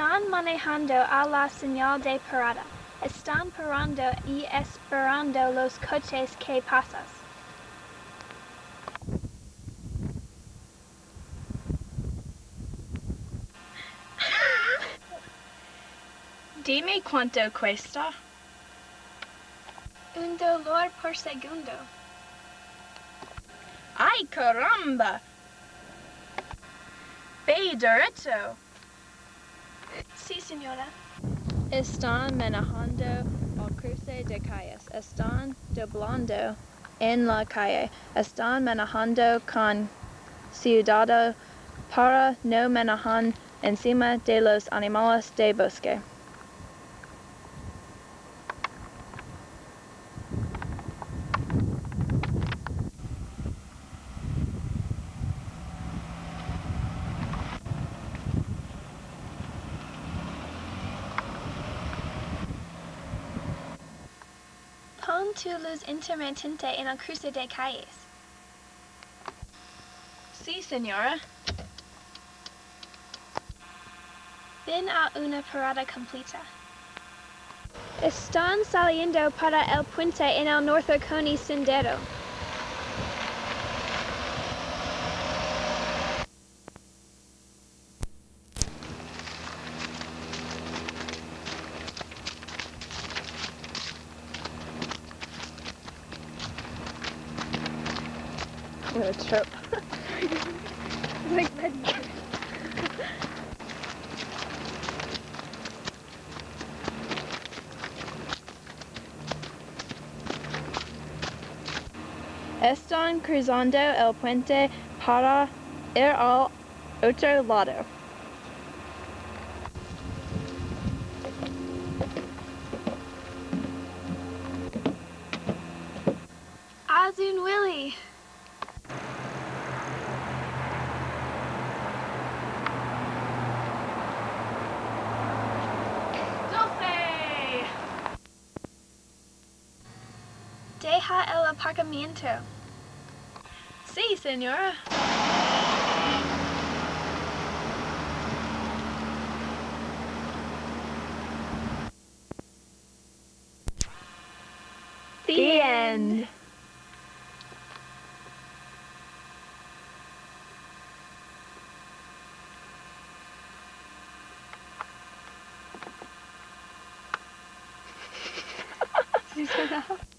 Están manejando a la señal de parada. Están parando y esperando los coches que pasas. Dime cuánto cuesta. $1 por segundo. ¡Ay, caramba! Ve derecho. Sí, señora. Están manejando al cruce de calles. Están doblando en la calle. Están manejando con cuidado para no manejar encima de los animales de bosque. Pon tu luz intermitente en el cruce de calles. Sí, señora. Ven a una parada completa. Están saliendo para el puente en el North Oconee Sendero. I'm gonna trip. Like that. Están cruzando el puente para ir al otro lado. Azun Willie. ¡Dulce! Deja el aparcamiento. Sí, señora. The end. Did you turn off?